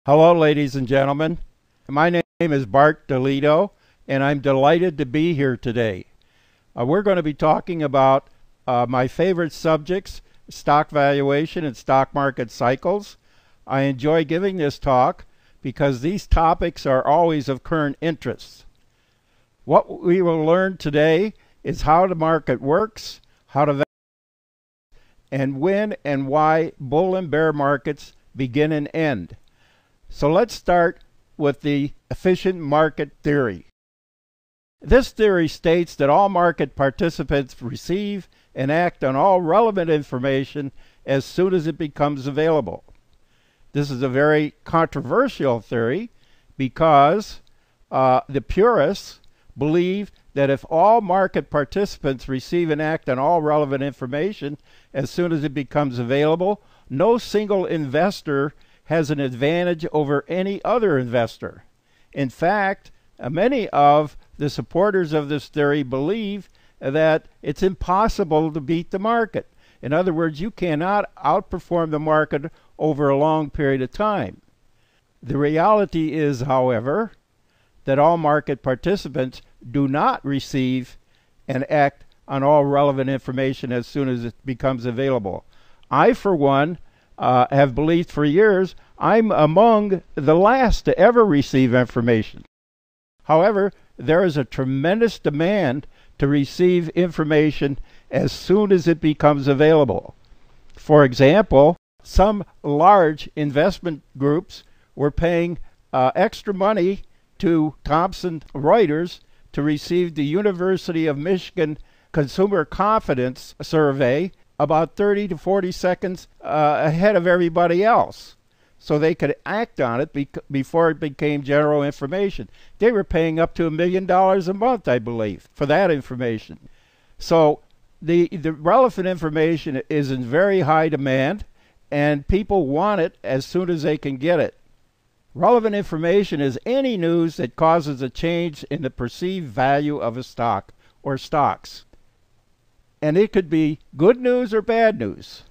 Hello, ladies and gentlemen. My name is Bart DiLiddo, and I'm delighted to be here today. We're going to be talking about my favorite subjects, stock valuation and stock market cycles. I enjoy giving this talk because these topics are always of current interest. What we will learn today is how the market works, how to value, and when and why bull and bear markets begin and end. So let's start with the efficient market theory. This theory states that all market participants receive and act on all relevant information as soon as it becomes available. This is a very controversial theory because the purists believe that if all market participants receive and act on all relevant information as soon as it becomes available, no single investor has an advantage over any other investor. In fact, many of the supporters of this theory believe that it's impossible to beat the market. In other words, you cannot outperform the market over a long period of time. The reality is, however, that all market participants do not receive and act on all relevant information as soon as it becomes available. I, for one, have believed for years I'm among the last to ever receive information. However, there is a tremendous demand to receive information as soon as it becomes available. For example, some large investment groups were paying extra money to Thomson Reuters to receive the University of Michigan Consumer Confidence Survey about 30 to 40 seconds ahead of everybody else, so they could act on it before it became general information. They were paying up to $1 million a month, I believe, for that information. So the relevant information is in very high demand, and people want it as soon as they can get it. Relevant information is any news that causes a change in the perceived value of a stock or stocks. And it could be good news or bad news.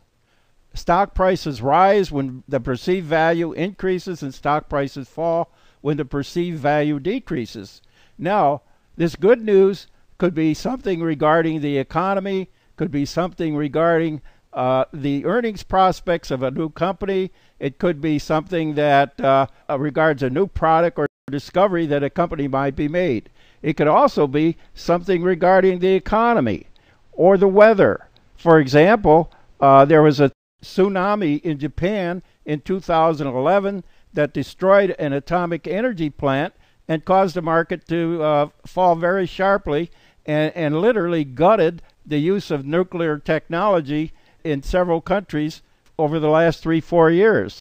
Stock prices rise when the perceived value increases, and stock prices fall when the perceived value decreases. Now, this good news could be something regarding the economy, could be something regarding the earnings prospects of a new company. It could be something that regards a new product or discovery that a company might be made. It could also be something regarding the economy or the weather. For example, there was a tsunami in Japan in 2011 that destroyed an atomic energy plant and caused the market to fall very sharply and literally gutted the use of nuclear technology in several countries over the last 3-4 years.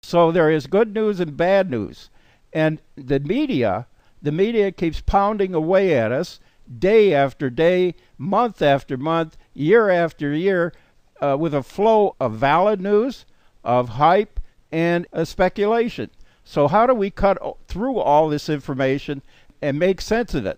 So there is good news and bad news. And the media keeps pounding away at us day after day, month after month, year after year, with a flow of valid news, of hype, and speculation. So how do we cut through all this information and make sense of it?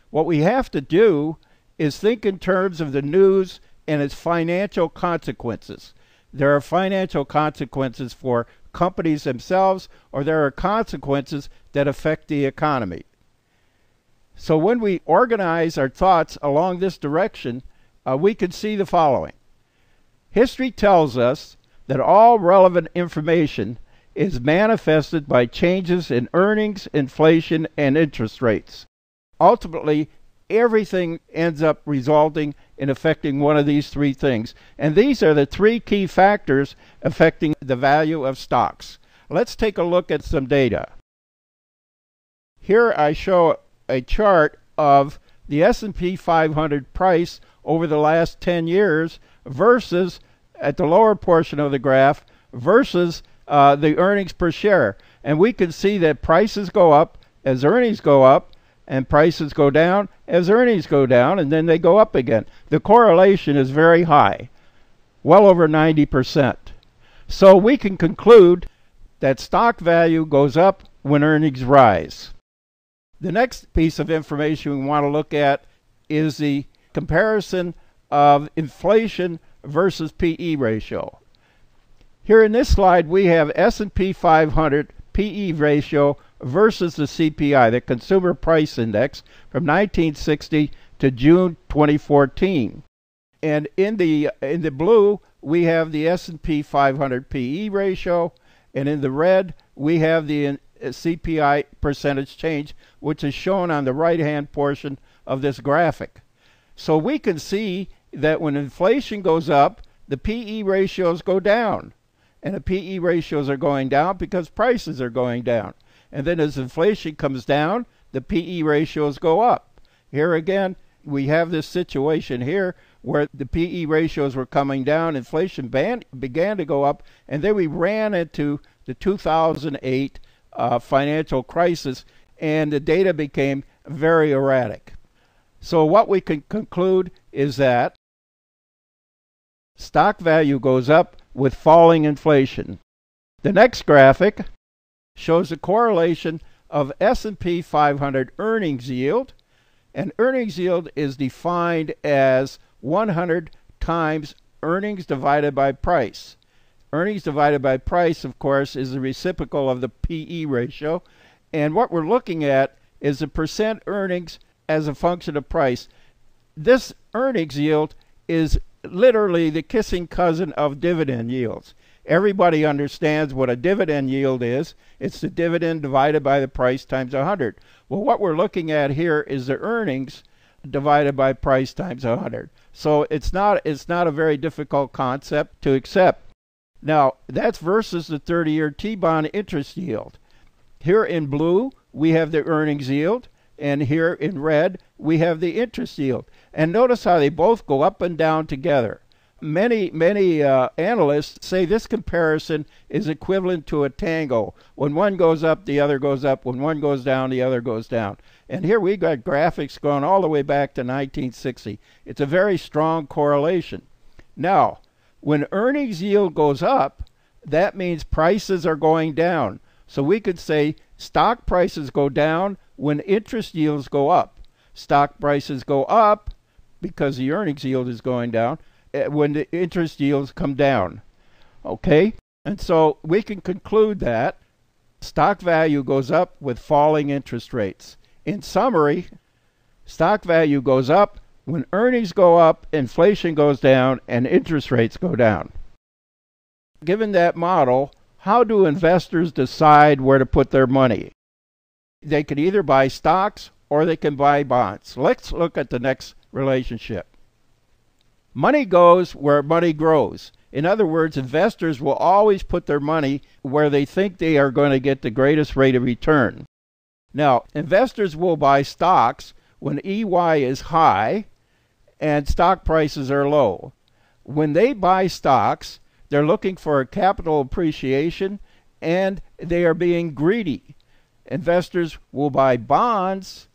What we have to do is think in terms of the news and its financial consequences. There are financial consequences for companies themselves, or there are consequences that affect the economy. So when we organize our thoughts along this direction, we can see the following. History tells us that all relevant information is manifested by changes in earnings, inflation, and interest rates. Ultimately, everything ends up resulting in affecting one of these three things. And these are the three key factors affecting the value of stocks. Let's take a look at some data. Here I show a chart of the S&P 500 price over the last 10 years versus, at the lower portion of the graph, versus the earnings per share. And we can see that prices go up as earnings go up, and prices go down as earnings go down, and then they go up again. The correlation is very high, well over 90%. So we can conclude that stock value goes up when earnings rise. The next piece of information we want to look at is the comparison of inflation versus PE ratio. Here in this slide, we have S&P 500 PE ratio versus the CPI, the Consumer Price Index, from 1960 to June 2014. And in the blue, we have the S&P 500 PE ratio, and in the red, we have the CPI percentage change, which is shown on the right-hand portion of this graphic. So we can see that when inflation goes up, the PE ratios go down. And the PE ratios are going down because prices are going down. And then as inflation comes down, the PE ratios go up. Here again, we have this situation here where the PE ratios were coming down, inflation began to go up, and then we ran into the 2008 financial crisis, and the data became very erratic. So what we can conclude is that stock value goes up with falling inflation. The next graphic shows a correlation of S&P 500 earnings yield, and earnings yield is defined as 100 times earnings divided by price. Earnings divided by price, of course, is the reciprocal of the PE ratio, and what we're looking at is the percent earnings as a function of price. This earnings yield is literally the kissing cousin of dividend yields. Everybody understands what a dividend yield is. It's the dividend divided by the price times 100. Well, what we're looking at here is the earnings divided by price times 100. So it's not a very difficult concept to accept. Now, that's versus the 30-year T-bond interest yield. Here in blue, we have the earnings yield, and here in red, we have the interest yield. And notice how they both go up and down together. Many analysts say this comparison is equivalent to a tango. When one goes up, the other goes up. When one goes down, the other goes down. And here we got graphics going all the way back to 1960. It's a very strong correlation. Now, when earnings yield goes up, that means prices are going down. So we could say stock prices go down when interest yields go up. Stock prices go up because the earnings yield is going down when the interest yields come down. Okay? And so we can conclude that stock value goes up with falling interest rates. In summary, stock value goes up when earnings go up, inflation goes down, and interest rates go down. Given that model, how do investors decide where to put their money? They can either buy stocks or they can buy bonds. Let's look at the next relationship. Money goes where money grows. In other words, investors will always put their money where they think they are going to get the greatest rate of return. Now, investors will buy stocks when EY is high and stock prices are low. When they buy stocks, they're looking for a capital appreciation and they are being greedy. Investors will buy bonds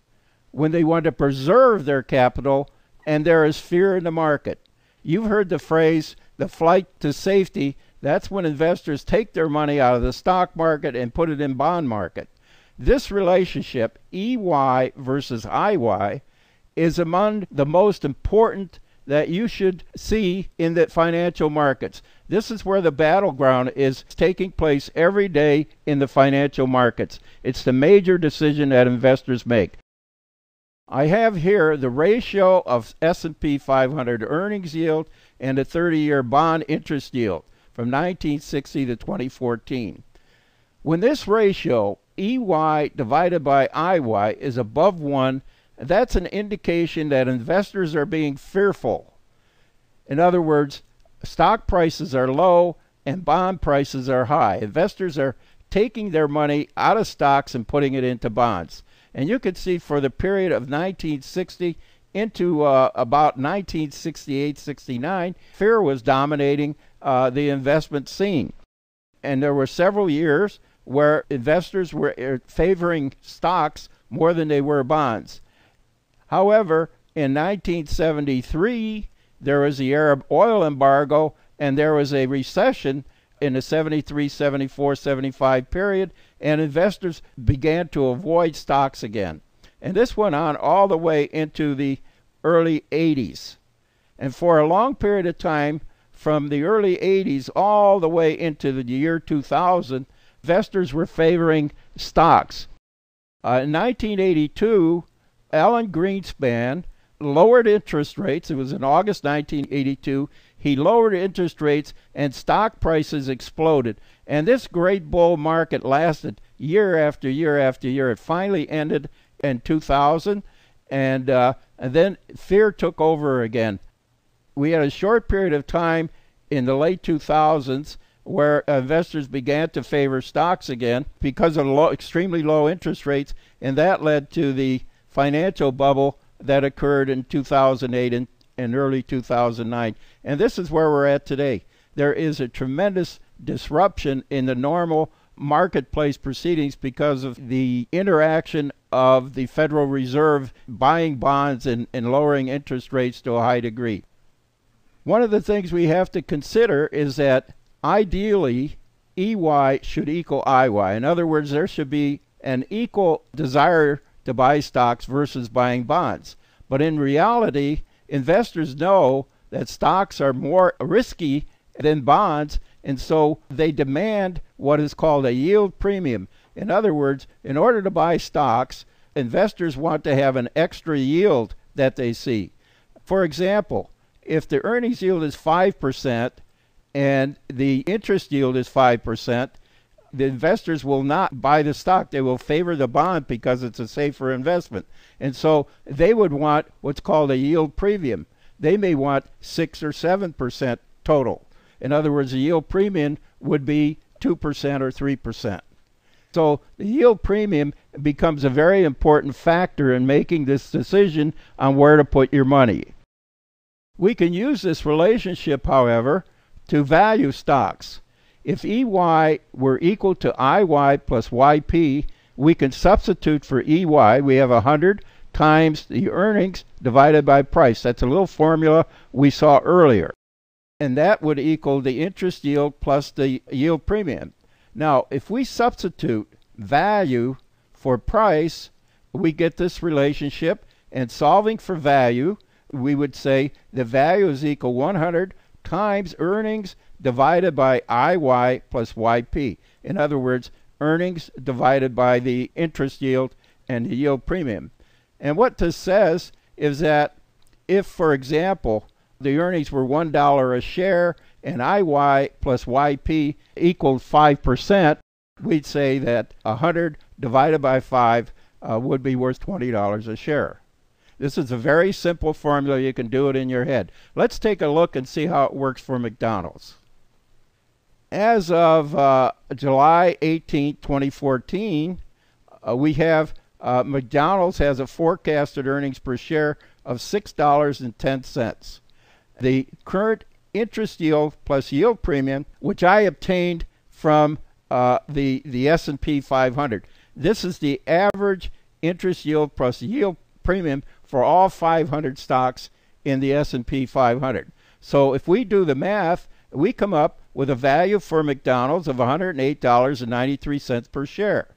when they want to preserve their capital and there is fear in the market. You've heard the phrase, the flight to safety. That's when investors take their money out of the stock market and put it in bond market. This relationship, EY versus IY, is among the most important that you should see in the financial markets. This is where the battleground is taking place every day in the financial markets. It's the major decision that investors make. I have here the ratio of S&P 500 earnings yield and the 30-year bond interest yield from 1960 to 2014. When this ratio, EY divided by IY, is above 1, that's an indication that investors are being fearful. In other words, stock prices are low and bond prices are high. Investors are taking their money out of stocks and putting it into bonds. And you can see for the period of 1960 into about 1968-69, fear was dominating the investment scene. And there were several years where investors were favoring stocks more than they were bonds. However, in 1973, there was the Arab oil embargo, and there was a recession in the 73, 74, 75 period, and investors began to avoid stocks again. And this went on all the way into the early 80s. And for a long period of time, from the early 80s all the way into the year 2000, investors were favoring stocks. In 1982, Alan Greenspan lowered interest rates. It was in August 1982. He lowered interest rates and stock prices exploded. And this great bull market lasted year after year after year. It finally ended in 2000, and then fear took over again. We had a short period of time in the late 2000s where investors began to favor stocks again because of extremely low interest rates, and that led to the financial bubble that occurred in 2008 and early 2009. And this is where we're at today. There is a tremendous disruption in the normal marketplace proceedings because of the interaction of the Federal Reserve buying bonds and lowering interest rates to a high degree. One of the things we have to consider is that ideally EY should equal IY. In other words, there should be an equal desire to buy stocks versus buying bonds. But in reality, investors know that stocks are more risky than bonds, and so they demand what is called a yield premium. In other words, in order to buy stocks, investors want to have an extra yield that they see. For example, if the earnings yield is 5% and the interest yield is 5%, the investors will not buy the stock. They will favor the bond because it's a safer investment. And so they would want what's called a yield premium. They may want 6 or 7% total. In other words, the yield premium would be 2% or 3%. So the yield premium becomes a very important factor in making this decision on where to put your money. We can use this relationship, however, to value stocks. If EY were equal to IY plus YP, we can substitute for EY. We have 100 times the earnings divided by price. That's a little formula we saw earlier. And that would equal the interest yield plus the yield premium. Now, if we substitute value for price, we get this relationship. And solving for value, we would say the value is equal 100 times earnings divided by IY plus YP. In other words, earnings divided by the interest yield and the yield premium. And what this says is that if, for example, the earnings were $1 a share and IY plus YP equaled 5%, we'd say that 100 divided by 5 would be worth $20 a share. This is a very simple formula. You can do it in your head. Let's take a look and see how it works for McDonald's. As of July 18, 2014, we have McDonald's has a forecasted earnings per share of $6.10. The current interest yield plus yield premium, which I obtained from the S&P 500. This is the average interest yield plus yield premium for all 500 stocks in the S&P 500. So if we do the math, we come up with a value for McDonald's of $108.93 per share.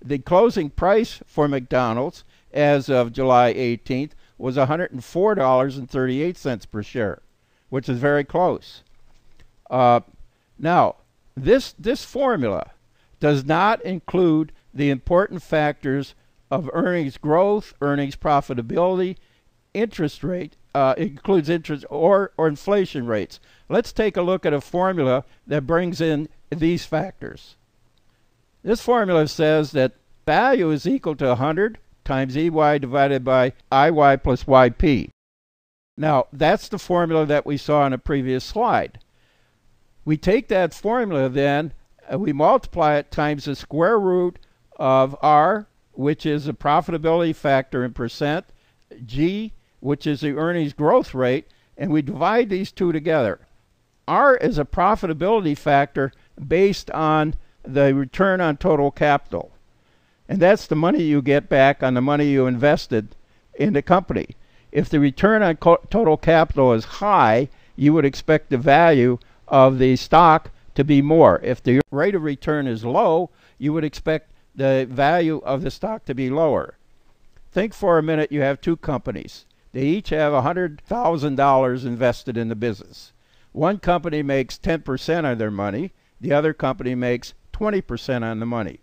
The closing price for McDonald's as of July 18th was $104.38 per share, which is very close. Now, this formula does not include the important factors of earnings growth, earnings profitability, interest rate, includes interest or inflation rates. Let's take a look at a formula that brings in these factors. This formula says that value is equal to 100 times EY divided by IY plus YP. Now, that's the formula that we saw on a previous slide. We take that formula then, and we multiply it times the square root of R, which is the profitability factor in percent, G, which is the earnings growth rate, and we divide these two together. R is a profitability factor based on the return on total capital. And that's the money you get back on the money you invested in the company. If the return on total capital is high, you would expect the value of the stock to be more. If the rate of return is low, you would expect the value of the stock to be lower. Think for a minute you have two companies. They each have $100,000 invested in the business. One company makes 10% on their money, the other company makes 20% on the money.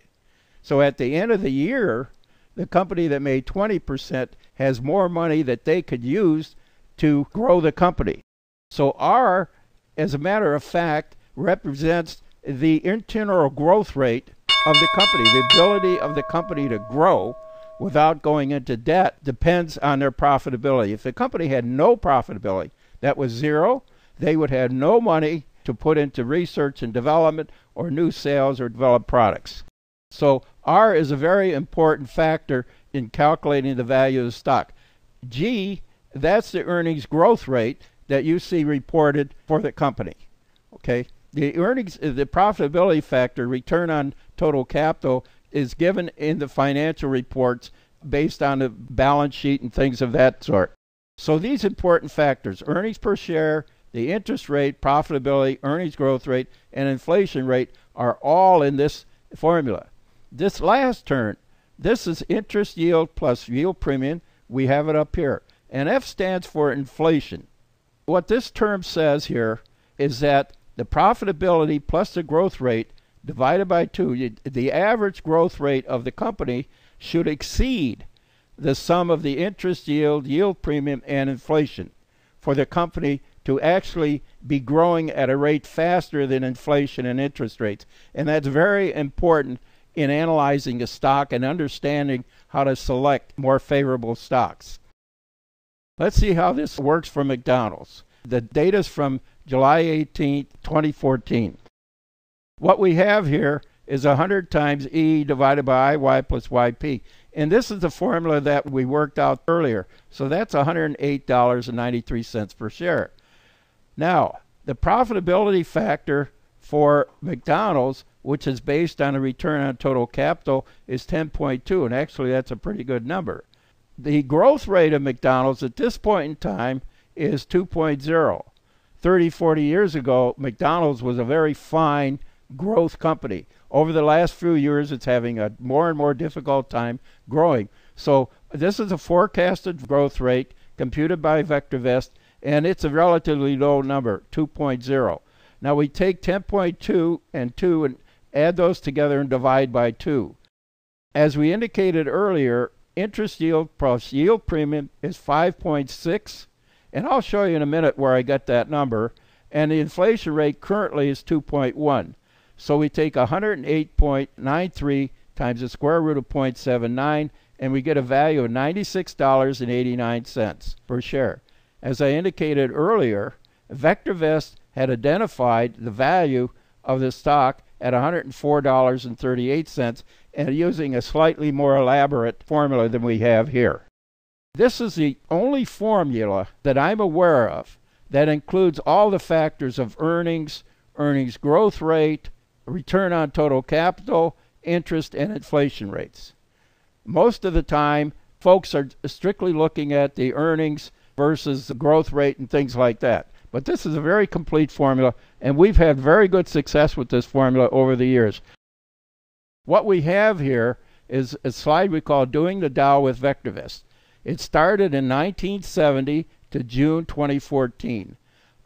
So at the end of the year, the company that made 20% has more money that they could use to grow the company. So R, as a matter of fact, represents the internal growth rate of the company. The ability of the company to grow without going into debt depends on their profitability. If the company had no profitability, that was zero, they would have no money to put into research and development or new sales or develop products. So R is a very important factor in calculating the value of the stock. G, that's the earnings growth rate that you see reported for the company. Okay? The profitability factor, return on total capital, is given in the financial reports based on the balance sheet and things of that sort. So these important factors, earnings per share, the interest rate, profitability, earnings growth rate, and inflation rate, are all in this formula. This last term, this is interest yield plus yield premium. We have it up here. And F stands for inflation. What this term says here is that the profitability plus the growth rate divided by 2, the average growth rate of the company should exceed the sum of the interest yield, yield premium, and inflation for the company to actually be growing at a rate faster than inflation and interest rates. And that's very important in analyzing a stock and understanding how to select more favorable stocks. Let's see how this works for McDonald's. The data is from July 18, 2014. What we have here is 100 times E divided by IY plus YP. And this is the formula that we worked out earlier. So that's $108.93 per share. Now, the profitability factor for McDonald's, which is based on a return on total capital, is 10.2. And actually, that's a pretty good number. The growth rate of McDonald's at this point in time is 2.0. 30, 40 years ago, McDonald's was a very fine growth company. Over the last few years, it's having a more and more difficult time growing. So this is a forecasted growth rate computed by VectorVest, and it's a relatively low number, 2.0. Now we take 10.2 and 2 and add those together and divide by 2. As we indicated earlier, interest yield plus yield premium is 5.6, and I'll show you in a minute where I got that number, and the inflation rate currently is 2.1. So we take 108.93 times the square root of 0.79, and we get a value of $96.89 per share. As I indicated earlier, VectorVest had identified the value of the stock at $104.38, and using a slightly more elaborate formula than we have here. This is the only formula that I'm aware of that includes all the factors of earnings, earnings growth rate, return on total capital, interest, and inflation rates. Most of the time, folks are strictly looking at the earnings versus the growth rate and things like that. But this is a very complete formula, and we've had very good success with this formula over the years. What we have here is a slide we call Doing the Dow with VectorVest. It started in 1970 to June 2014.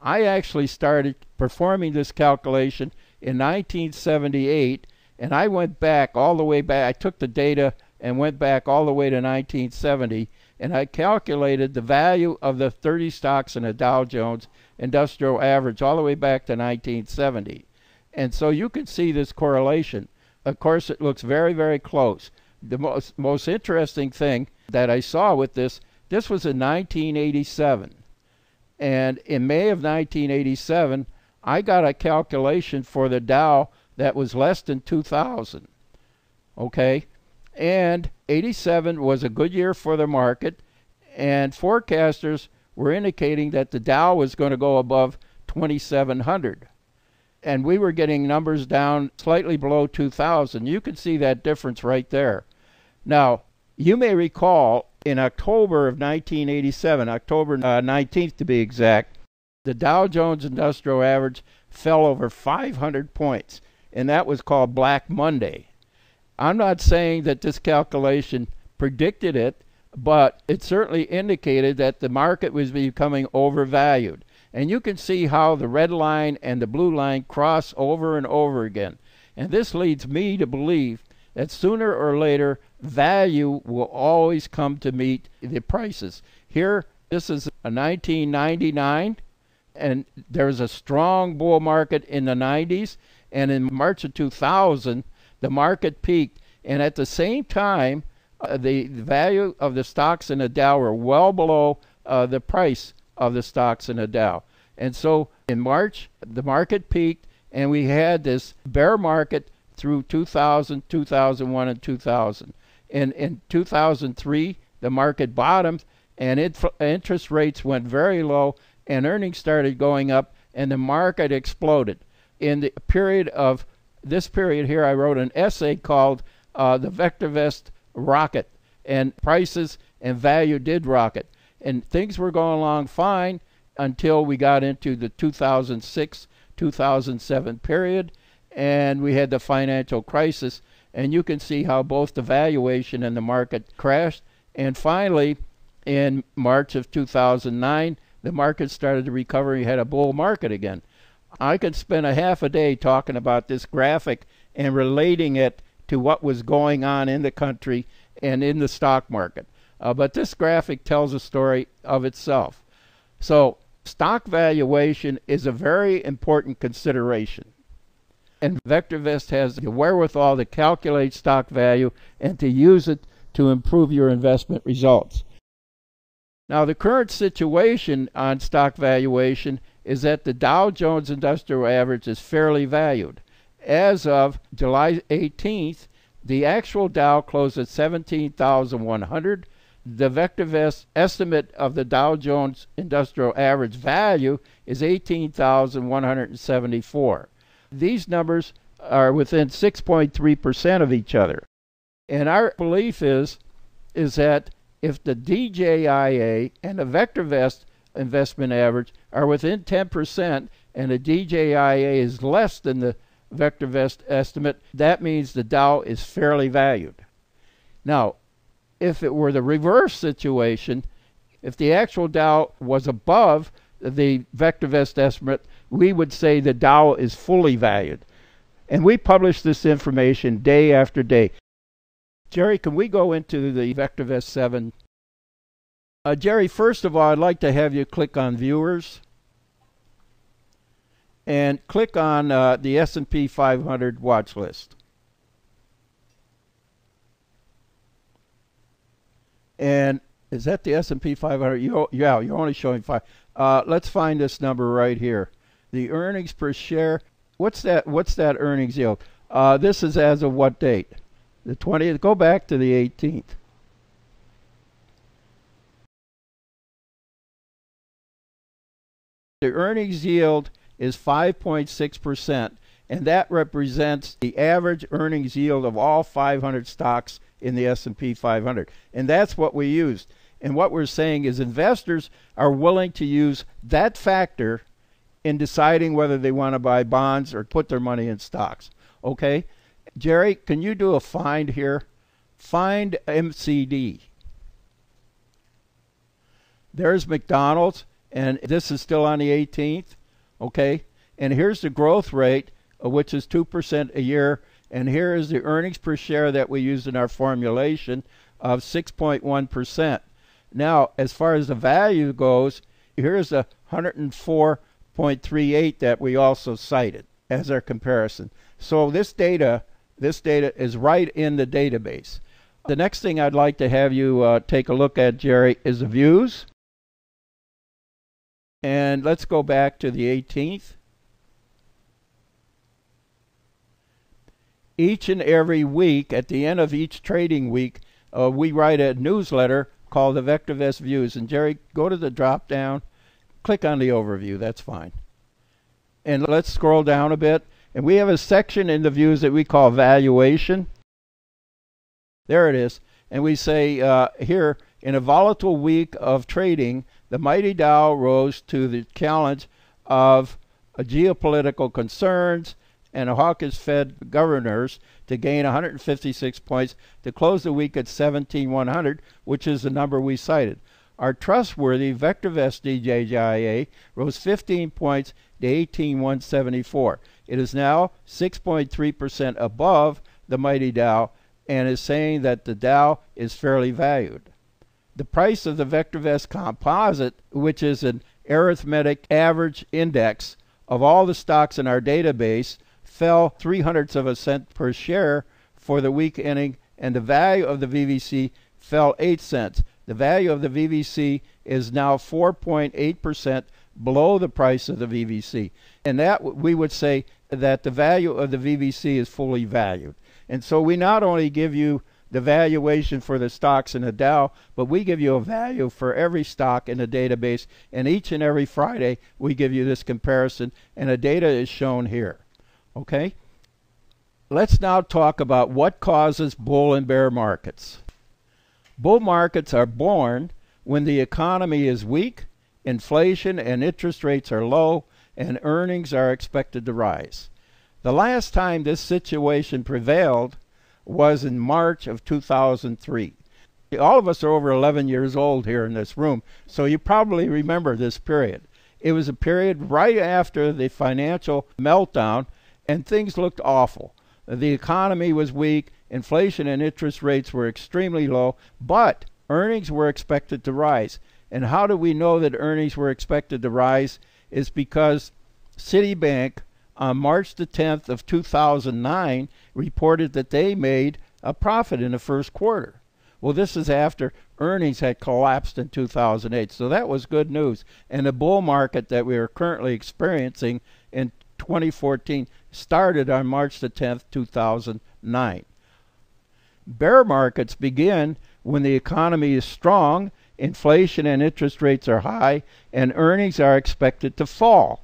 I actually started performing this calculation in 1978, and I went back all the way back. I took the data and went back all the way to 1970, and I calculated the value of the 30 stocks in the Dow Jones Industrial Average all the way back to 1970. And so you can see this correlation. Of course, it looks very, very close. The most interesting thing that I saw with this was in 1987. And in May of 1987, I got a calculation for the Dow that was less than 2,000. Okay? And 87 was a good year for the market, and forecasters were indicating that the Dow was going to go above 2,700. And we were getting numbers down slightly below 2,000. You can see that difference right there. Now, you may recall in October of 1987, October 19th to be exact, the Dow Jones Industrial Average fell over 500 points, and that was called Black Monday. I'm not saying that this calculation predicted it, but it certainly indicated that the market was becoming overvalued. And you can see how the red line and the blue line cross over and over again. And this leads me to believe that sooner or later value will always come to meet the prices. Here, this is a 1999, and there was a strong bull market in the 90s, and in March of 2000 the market peaked, and at the same time the value of the stocks in the Dow were well below the price of the stocks in the Dow. And so in March the market peaked, and we had this bear market through 2000, 2001, and 2000. In 2003 the market bottomed, and interest rates went very low, and earnings started going up, and the market exploded. In the period of this period here, I wrote an essay called The VectorVest Rocket, and prices and value did rocket. And things were going along fine until we got into the 2006-2007 period, and we had the financial crisis, and you can see how both the valuation and the market crashed. And finally, in March of 2009, the market started to recover. You had a bull market again. I could spend a half a day talking about this graphic and relating it to what was going on in the country and in the stock market. But this graphic tells a story of itself. So stock valuation is a very important consideration. And VectorVest has the wherewithal to calculate stock value and to use it to improve your investment results. Now, the current situation on stock valuation is that the Dow Jones Industrial Average is fairly valued. As of July 18th, the actual Dow closed at 17,100. The VectorVest estimate of the Dow Jones Industrial Average value is 18,174. These numbers are within 6.3% of each other. And our belief is that if the DJIA and the VectorVest investment average are within 10% and the DJIA is less than the VectorVest estimate, that means the Dow is fairly valued. Now, if it were the reverse situation, if the actual Dow was above the VectorVest estimate, we would say the Dow is fully valued. And we publish this information day after day. Jerry, can we go into the VectorVest 7? Jerry, first of all, I'd like to have you click on Viewers and click on the S&P 500 watch list. And is that the S&P 500? Yeah, you're only showing 5. Let's find this number right here. The earnings per share. What's that earnings yield? This is as of what date? The 20th. Go back to the 18th. The earnings yield is 5.6%, and that represents the average earnings yield of all 500 stocks in the S&P 500. And that's what we used. And what we're saying is investors are willing to use that factor in deciding whether they want to buy bonds or put their money in stocks. Okay? Jerry, can you do a find here? Find MCD. There's McDonald's, and this is still on the 18th. Okay? And here's the growth rate, which is 2% a year. And here is the earnings per share that we used in our formulation of 6.1%. Now, as far as the value goes, here's a 104.38 that we also cited as our comparison. So this data is right in the database. The next thing I'd like to have you take a look at, Jerry, is the views. And let's go back to the 18th. Each and every week, at the end of each trading week, we write a newsletter called the VectorVest Views. And Jerry, go to the drop down, click on the overview. That's fine. And let's scroll down a bit. And we have a section in the views that we call Valuation. There it is. And we say here, in a volatile week of trading, the mighty Dow rose to the challenge of geopolitical concerns and a hawkish Fed governors to gain 156 points to close the week at 17,100, which is the number we cited. Our trustworthy VectorVest DJIA rose 15 points to 18,174. It is now 6.3% above the mighty Dow and is saying that the Dow is fairly valued. The price of the VectorVest composite, which is an arithmetic average index of all the stocks in our database, fell 0.03 of a cent per share for the week ending, and the value of the VVC fell 8 cents. The value of the VVC is now 4.8% below the price of the VVC. And that we would say that the value of the VVC is fully valued. And so we not only give you the valuation for the stocks in the Dow, but we give you a value for every stock in the database. And each and every Friday, we give you this comparison, and the data is shown here. Okay? Let's now talk about what causes bull and bear markets. Bull markets are born when the economy is weak, inflation and interest rates are low, and earnings are expected to rise. The last time this situation prevailed was in March of 2003. All of us are over 11 years old here in this room, so you probably remember this period. It was a period right after the financial meltdown, and things looked awful. The economy was weak, inflation and interest rates were extremely low, but earnings were expected to rise. And how do we know that earnings were expected to rise? Is because Citibank on March the 10th of 2009 reported that they made a profit in the first quarter. Well, this is after earnings had collapsed in 2008. So that was good news. And the bull market that we are currently experiencing in 2014 started on March the 10th, 2009. Bear markets begin when the economy is strong, inflation and interest rates are high, and earnings are expected to fall.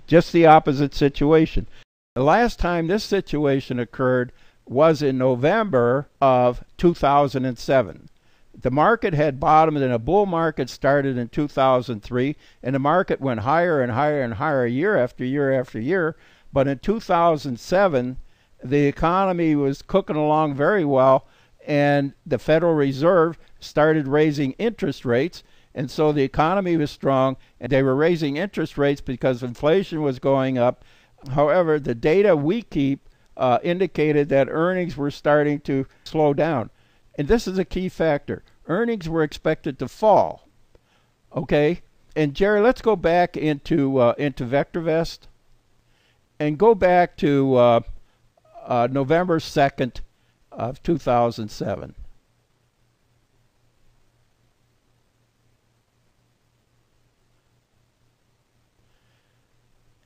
Just the opposite situation. The last time this situation occurred was in November of 2007. The market had bottomed and a bull market started in 2003, and the market went higher and higher and higher year after year after year. But in 2007, the economy was cooking along very well, and the Federal Reserve started raising interest rates. And so the economy was strong, and they were raising interest rates because inflation was going up. However, the data we keep indicated that earnings were starting to slow down. And this is a key factor. Earnings were expected to fall. Okay? And Jerry, let's go back into VectorVest and go back to November 2nd of 2007.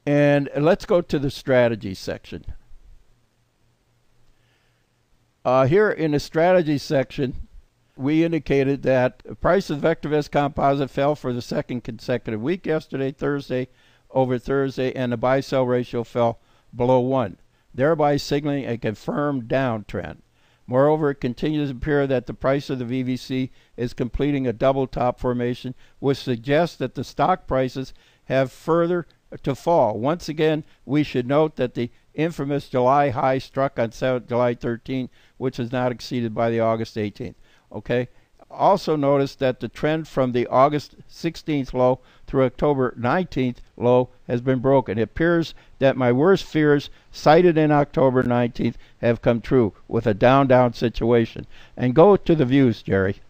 And let's go to the strategy section. Here in the strategy section, we indicated that the price of the VectorVest composite fell for the second consecutive week yesterday, Thursday over Thursday, and the buy-sell ratio fell below 1, thereby signaling a confirmed downtrend. Moreover, it continues to appear that the price of the VVC is completing a double top formation, which suggests that the stock prices have further to fall. Once again, we should note that the infamous July high struck on July 13, which is not exceeded by the August 18th. Okay. Also notice that the trend from the August 16th low through October 19th low has been broken. It appears that my worst fears cited in October 19th have come true with a down situation. And go to the views, Jerry.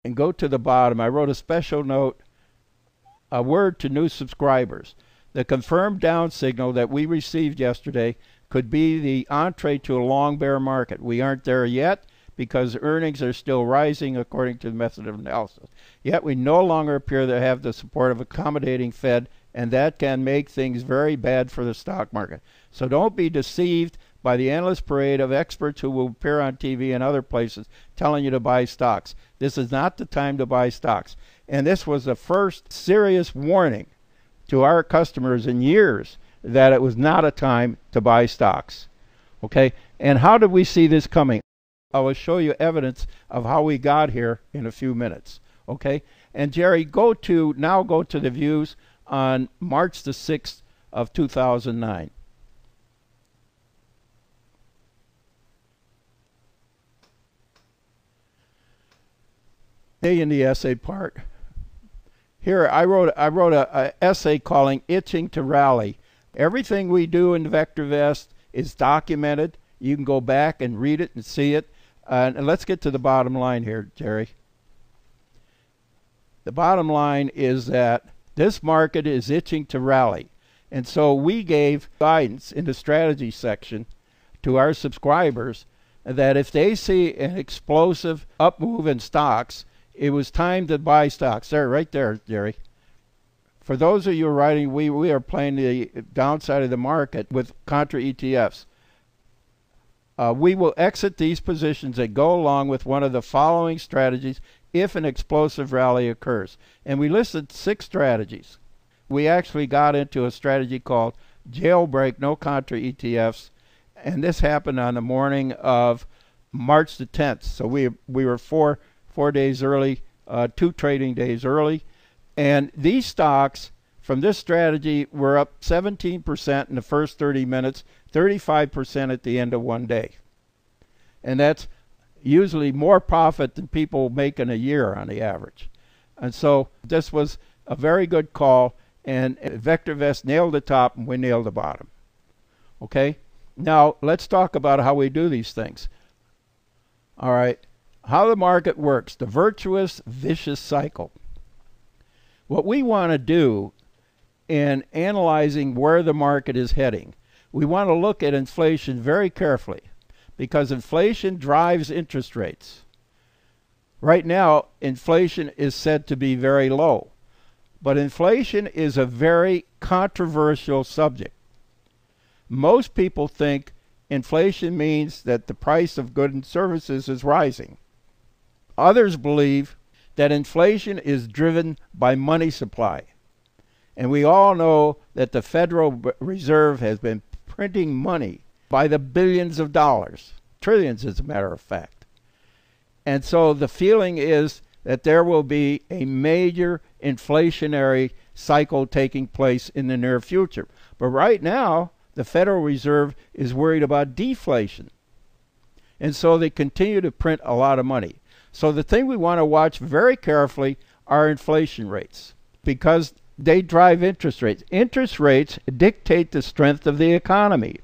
And go to the bottom. I wrote a special note, a word to new subscribers. The confirmed down signal that we received yesterday could be the entree to a long bear market. We aren't there yet because earnings are still rising according to the method of analysis. Yet we no longer appear to have the support of accommodating Fed, and that can make things very bad for the stock market. So don't be deceived by the endless parade of experts who will appear on TV and other places telling you to buy stocks. This is not the time to buy stocks. And this was the first serious warning to our customers in years that it was not a time to buy stocks. Okay? And how did we see this coming? I will show you evidence of how we got here in a few minutes. Okay? And Jerry, go to the views on March the 6th of 2009. in the essay part. Here I wrote a essay calling "Itching to Rally." Everything we do in VectorVest is documented. You can go back and read it and see it. And let's get to the bottom line here, Jerry. The bottom line is that this market is itching to rally. And so we gave guidance in the strategy section to our subscribers that if they see an explosive up move in stocks, it was time to buy stocks. There, right there, Jerry. For those of you writing, we are playing the downside of the market with contra ETFs. We will exit these positions that go along with one of the following strategies if an explosive rally occurs. And we listed 6 strategies. We actually got into a strategy called jailbreak, no contra ETFs. And this happened on the morning of March the 10th. So we were four days early, 2 trading days early. And these stocks from this strategy were up 17% in the first 30 minutes, 35% at the end of one day. And that's usually more profit than people make in a year on the average. And so this was a very good call, and VectorVest nailed the top and we nailed the bottom. Okay? Now let's talk about how we do these things. All right. How the market works, the virtuous, vicious cycle. What we want to do in analyzing where the market is heading, we want to look at inflation very carefully because inflation drives interest rates. Right now, inflation is said to be very low, but inflation is a very controversial subject. Most people think inflation means that the price of goods and services is rising. Others believe that inflation is driven by money supply. And we all know that the Federal Reserve has been printing money by the billions of dollars, trillions as a matter of fact. And so the feeling is that there will be a major inflationary cycle taking place in the near future. But right now, the Federal Reserve is worried about deflation. And so they continue to print a lot of money. So the thing we want to watch very carefully are inflation rates because they drive interest rates. Interest rates dictate the strength of the economy.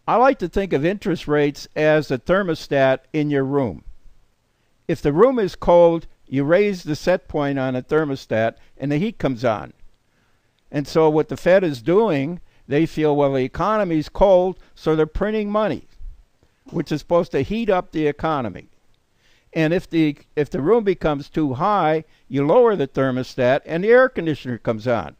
I like to think of interest rates as a thermostat in your room. If the room is cold, you raise the set point on a thermostat and the heat comes on. And so what the Fed is doing, they feel, well, the economy is cold, so they're printing money, which is supposed to heat up the economy. And if the room becomes too high, you lower the thermostat and the air conditioner comes on.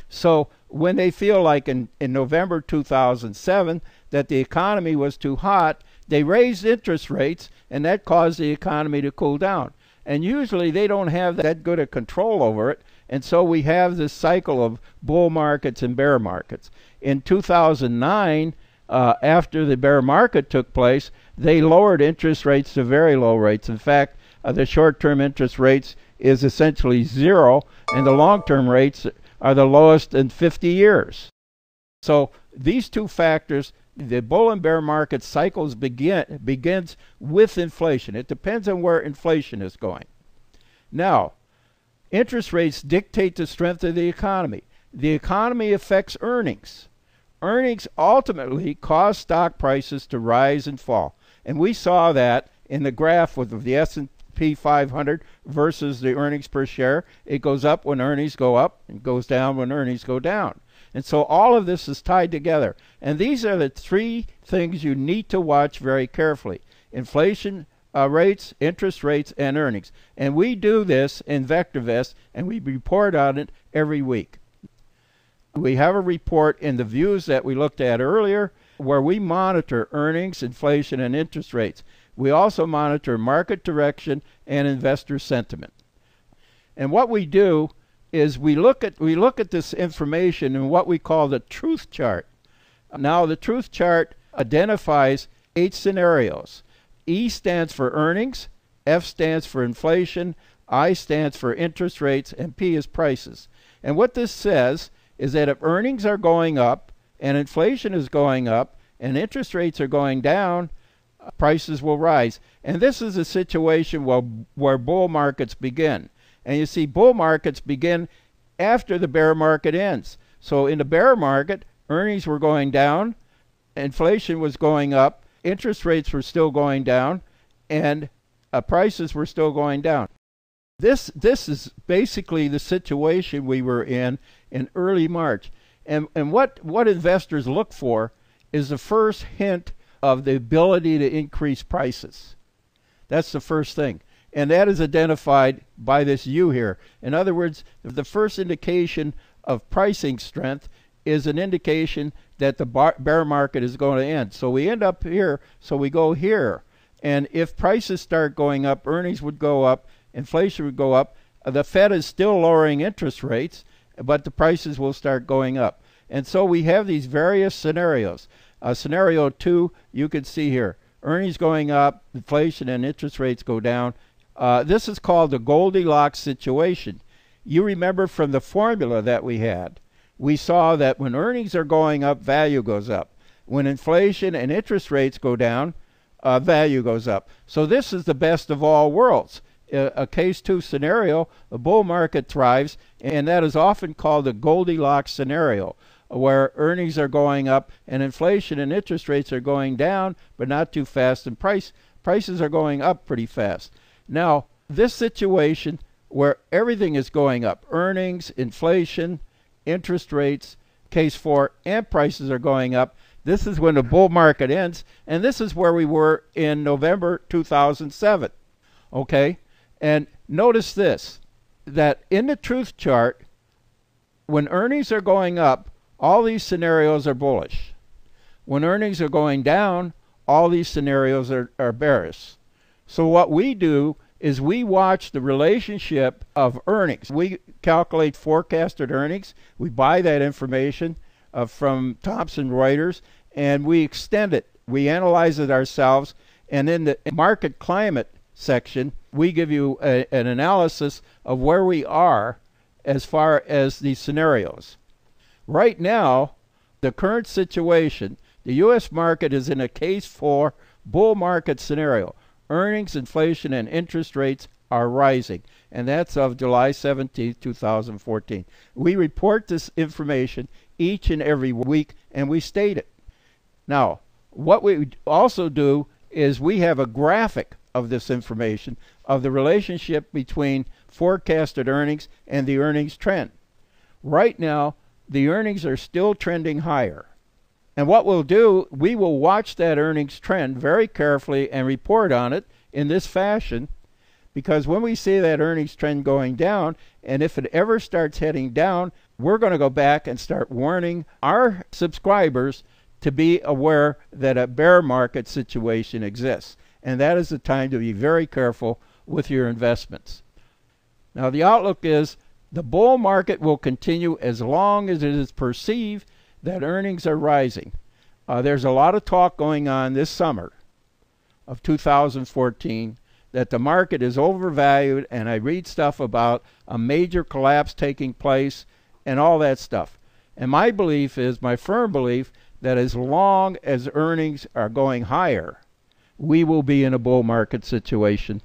So when they feel like in November 2007 that the economy was too hot, they raised interest rates and that caused the economy to cool down. And usually they don't have that good a control over it. And so we have this cycle of bull markets and bear markets. In 2009, after the bear market took place, they lowered interest rates to very low rates. In fact, the short-term interest rates is essentially 0, and the long-term rates are the lowest in 50 years. So these two factors, the bull and bear market cycles begins with inflation. It depends on where inflation is going. Now, interest rates dictate the strength of the economy. The economy affects earnings. Earnings ultimately cause stock prices to rise and fall. And we saw that in the graph with the S&P 500 versus the earnings per share. It goes up when earnings go up and goes down when earnings go down. And so all of this is tied together. And these are the 3 things you need to watch very carefully. Inflation rates, interest rates, and earnings. And we do this in VectorVest, and we report on it every week. We have a report in the views that we looked at earlier where we monitor earnings, inflation, and interest rates. We also monitor market direction and investor sentiment. And what we do is we look at this information in what we call the truth chart. Now the truth chart identifies 8 scenarios. E stands for earnings, F stands for inflation, I stands for interest rates, and P is prices. And what this says is that if earnings are going up and inflation is going up and interest rates are going down, prices will rise. And this is a situation where bull markets begin. And you see, bull markets begin after the bear market ends. So in the bear market, earnings were going down, inflation was going up, interest rates were still going down, and prices were still going down. This is basically the situation we were in early March. And what investors look for is the first hint of the ability to increase prices. That's the first thing. And that is identified by this U here. In other words, the first indication of pricing strength is an indication that the bear market is going to end. So we end up here, so we go here. And if prices start going up, earnings would go up, inflation would go up. The Fed is still lowering interest rates, but the prices will start going up. And so we have these various scenarios. Scenario 2, you can see here. Earnings going up, inflation and interest rates go down. This is called the Goldilocks situation. You remember from the formula that we had, we saw that when earnings are going up, value goes up. When inflation and interest rates go down, value goes up. So this is the best of all worlds. A case 2 scenario, a bull market thrives, and that is often called the Goldilocks scenario, where earnings are going up and inflation and interest rates are going down, but not too fast, and prices are going up pretty fast. Now, this situation where everything is going up, earnings, inflation, interest rates, case 4, and prices are going up, this is when the bull market ends, and this is where we were in November 2007. Okay? And notice this, that in the truth chart, when earnings are going up, all these scenarios are bullish. When earnings are going down, all these scenarios are bearish. So what we do is we watch the relationship of earnings. We calculate forecasted earnings. We buy that information from Thomson Reuters, and we extend it. We analyze it ourselves, and in the market climate section, we give you an analysis of where we are as far as these scenarios. Right now, the current situation, the U.S. market is in a case 4 bull market scenario. Earnings, inflation, and interest rates are rising, and that's of July 17, 2014. We report this information each and every week, and we state it. Now, what we also do is we have a graphic of this information, of the relationship between forecasted earnings and the earnings trend. Right now, the earnings are still trending higher. And what we'll do, we will watch that earnings trend very carefully and report on it in this fashion, because when we see that earnings trend going down, and if it ever starts heading down, we're going to go back and start warning our subscribers to be aware that a bear market situation exists. And that is the time to be very careful with your investments. Now, the outlook is the bull market will continue as long as it is perceived that earnings are rising. There's a lot of talk going on this summer of 2014 that the market is overvalued, and I read stuff about a major collapse taking place and all that stuff. And my belief is, my firm belief, that as long as earnings are going higher, we will be in a bull market situation.